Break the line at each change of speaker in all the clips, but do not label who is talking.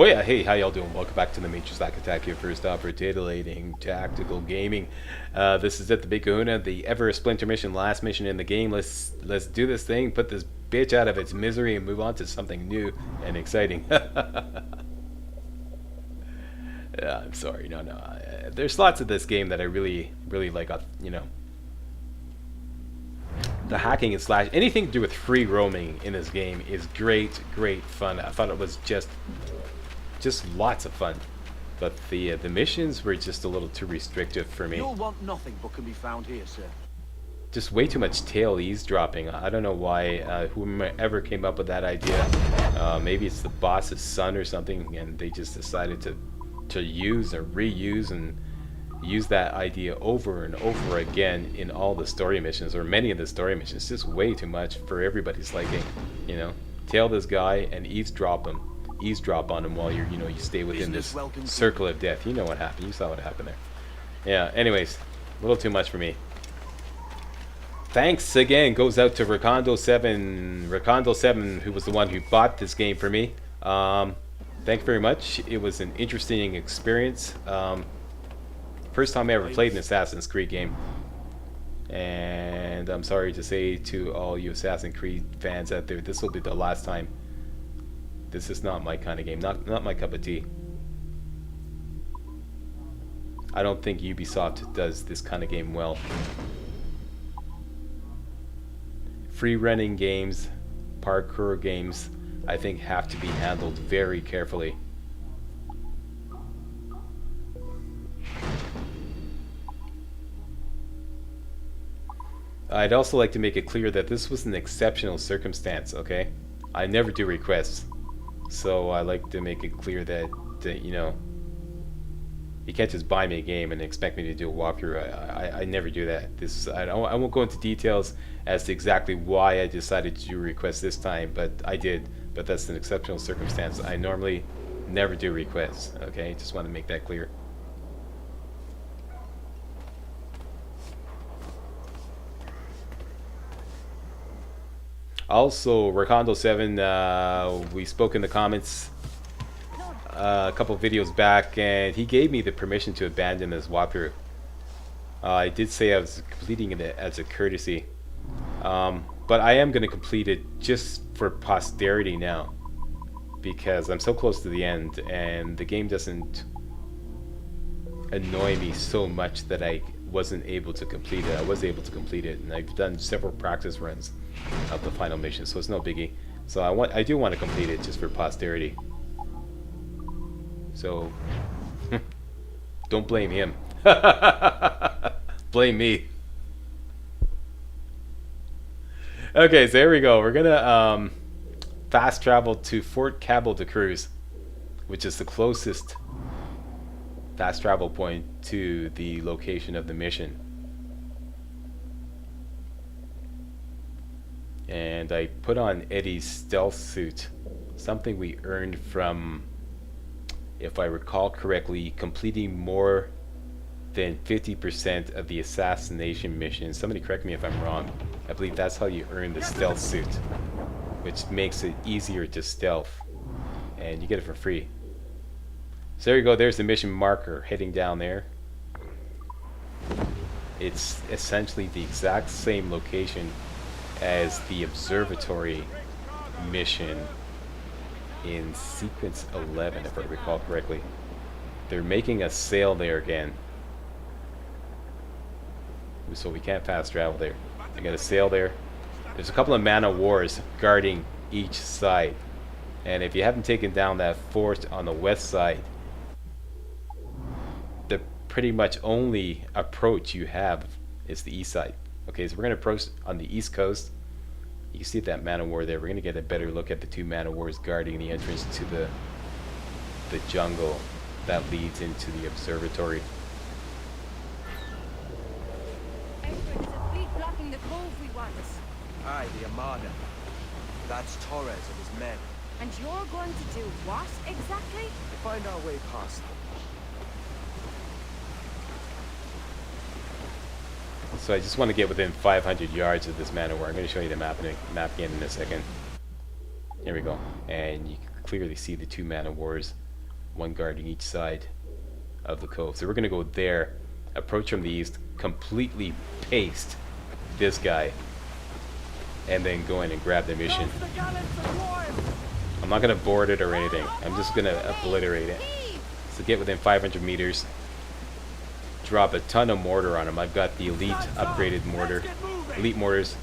Well, yeah, hey, how y'all doing? Welcome back to the Major Slack Attack, your first stop for titillating tactical gaming. This is at the Big Kahuna, the Ever A Splinter mission, last mission in the game. Let's do this thing, put this bitch out of its misery, and move on to something new and exciting. Yeah, I'm sorry, no. There's lots of this game that I really like. You know, the hacking and slash, anything to do with free roaming in this game is great fun. I thought it was just lots of fun, but the missions were just a little too restrictive for me.
You'll want nothing but can be found here, sir.
Just way too much tail eavesdropping. I don't know why whoever came up with that idea. Maybe it's the boss's son or something, and they just decided to use or reuse and use that idea over and over again in all the story missions, or many of the story missions. Just way too much for everybody's liking. You know, tail this guy and eavesdrop on him while you stay within this circle of death. You know what happened. You saw what happened there. Yeah, anyways, a little too much for me. Thanks again goes out to Recondo7, who was the one who bought this game for me. Thanks very much. It was an interesting experience. First time I ever played an Assassin's Creed game. And I'm sorry to say to all you Assassin's Creed fans out there, this will be the last time. This is not my kind of game, not my cup of tea. I don't think Ubisoft does this kind of game well. Free running games, parkour games, I think have to be handled very carefully. I'd also like to make it clear that this was an exceptional circumstance, okay? I never do requests. So I like to make it clear that you know, you can't just buy me a game and expect me to do a walkthrough. I never do that. I won't go into details as to exactly why I decided to do a request this time, but I did. But that's an exceptional circumstance. I normally never do requests. Okay, just want to make that clear. Also, Recondo7, we spoke in the comments a couple videos back, and he gave me the permission to abandon this walkthrough. I did say I was completing it as a courtesy, but I am going to complete it just for posterity now, because I'm so close to the end, and the game doesn't annoy me so much that I wasn't able to complete it. I was able to complete it, and I've done several practice runs of the final mission, so it's no biggie. So I do want to complete it just for posterity. So don't blame him. Blame me. Okay, so here we go. We're gonna fast travel to Fort Cabo de Cruz, which is the closest fast travel point to the location of the mission. And I put on Eddie's stealth suit, something we earned from, if I recall correctly, completing more than 50% of the assassination missions. Somebody correct me if I'm wrong. I believe that's how you earn the stealth suit, which makes it easier to stealth, and you get it for free. So there you go, there's the mission marker heading down there. It's essentially the exact same location as the observatory mission in sequence 11, if I recall correctly. They're making us sail there again, so we can't fast travel there. I gotta sail there. There's a couple of man of wars guarding each side, and if you haven't taken down that fort on the west side, the pretty much only approach you have is the east side. Okay, so we're gonna approach on the east coast. You can see that man of war there. We're gonna get a better look at the two man of wars guarding the entrance to the jungle that leads into the observatory.
There's a fleet blocking the cove we want.
Aye, the Armada. That's Torres and his men.
And you're going to do what exactly?
Find our way past them.
So I just want to get within 500 yards of this man of war. I'm going to show you the map again in a second. Here we go. And you can clearly see the two man of wars one guarding each side of the cove. So we're gonna go there, approach from the east, completely paste this guy, and then go in and grab the mission. I'm not gonna board it or anything. I'm just gonna obliterate it. So get within 500 meters. Drop a ton of mortar on him. I've got the elite upgraded mortar, elite mortars.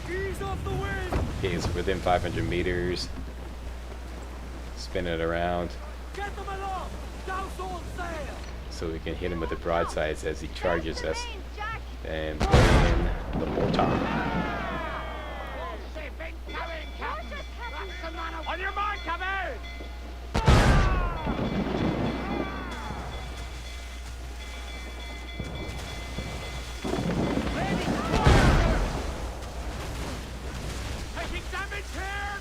Okay, so within 500 meters. Spin it around. So we can hit him with the broadsides as he charges us. And put in the mortar.
On your mark, come out! Taking damage here!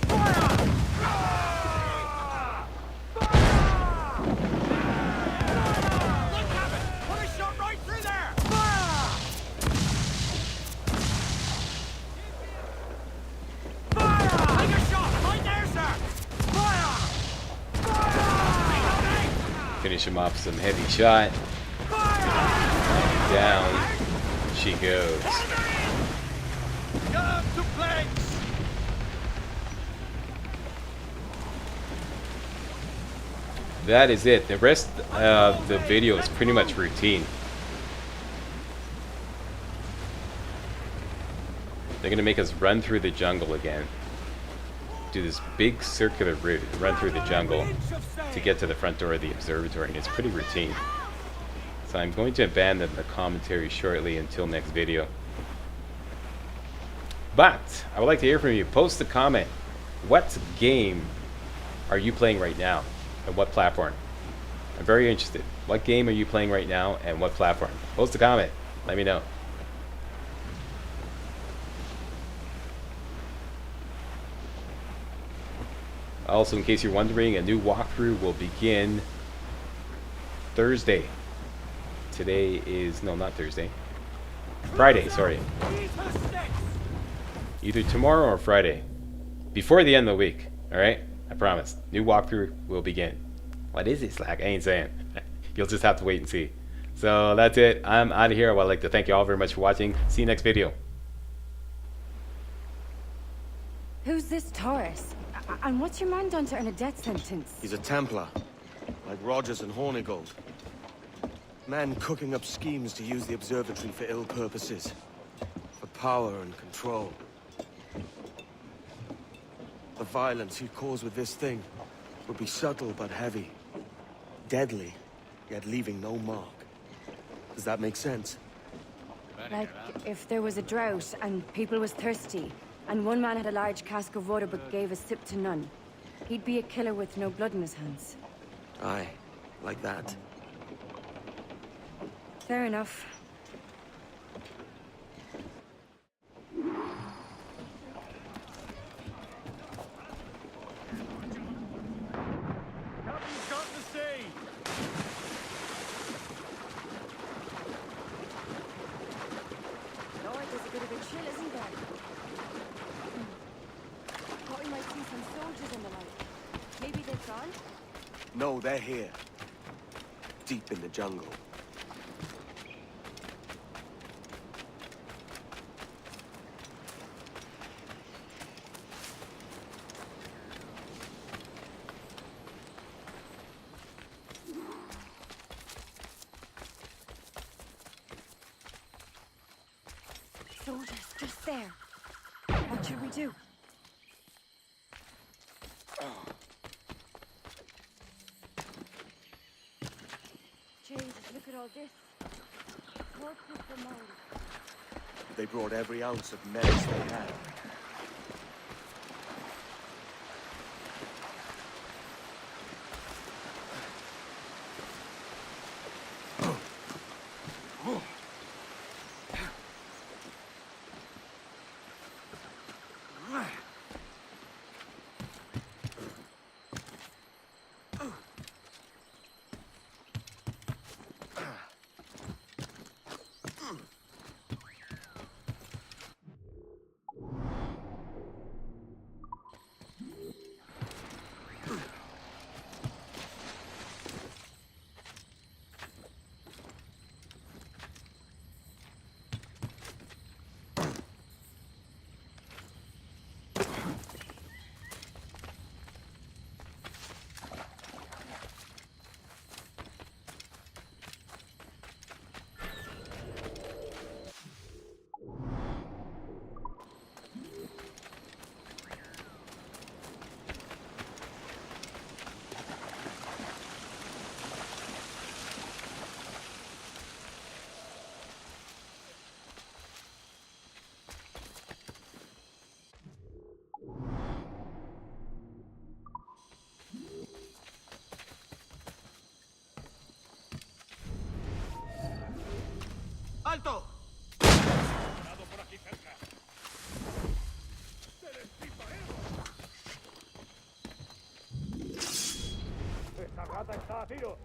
Fire! Fire! Look at it! Put a shot right through there! Fire! Fire! Take a shot! Right there, sir! Fire! Fire!
Finish him off with some heavy shot. And down she goes.
Come to planks!
That is it. The rest of the video is pretty much routine. They're gonna make us run through the jungle again. Do this big circular route, run through the jungle to get to the front door of the observatory, and it's pretty routine. So I'm going to abandon the commentary shortly until next video. But I would like to hear from you. Post a comment. What game are you playing right now, and what platform? I'm very interested. What game are you playing right now, and what platform? Post a comment. Let me know. Also, in case you're wondering, a new walkthrough will begin Thursday. Today is, no, not Thursday. Friday, sorry. Either tomorrow or Friday. Before the end of the week, alright? I promise. New walkthrough will begin. What is it, Slack? I ain't saying. You'll just have to wait and see. So that's it. I'm out of here. I would like to thank you all very much for watching. See you next video.
Who's this Taurus? And what's your man done to earn a death sentence?
He's a Templar, like Rogers and Hornigold. Men cooking up schemes to use the observatory for ill purposes. For power and control. The violence he'd cause with this thing would be subtle but heavy. Deadly, yet leaving no mark. Does that make sense?
Like, if there was a drought and people was thirsty, and one man had a large cask of water but gave a sip to none, he'd be a killer with no blood in his hands.
Aye, like that.
Fair enough.
Nothing's got to say!
Lord, there's a bit of a chill, isn't there? Thought we might see some soldiers in the light. Maybe they've gone?
No, they're here. Deep in the jungle.
Soldiers, just there. What should we do? Jesus, look at all this. More people mode.
They brought every ounce of menace they had. ¡Alto!
Por aquí cerca. ¡Esta rata está a tiro!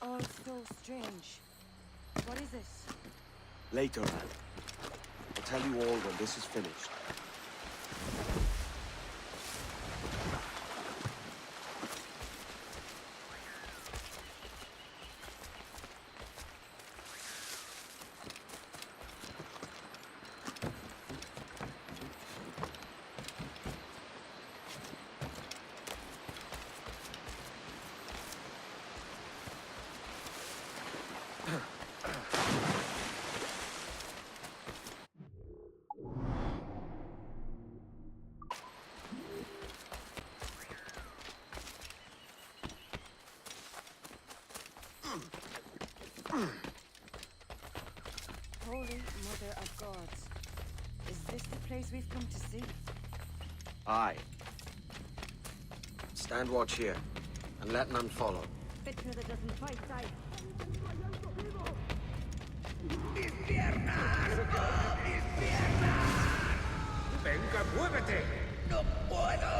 All so strange. What is this?
Later, Anne. I'll tell you all when this is finished.
Holy Mother of Gods. Is this the place we've come to see?
Aye. Stand watch here, and let none follow.
Fitna that doesn't fight, die.
¡Venga, muévete!
¡No puedo!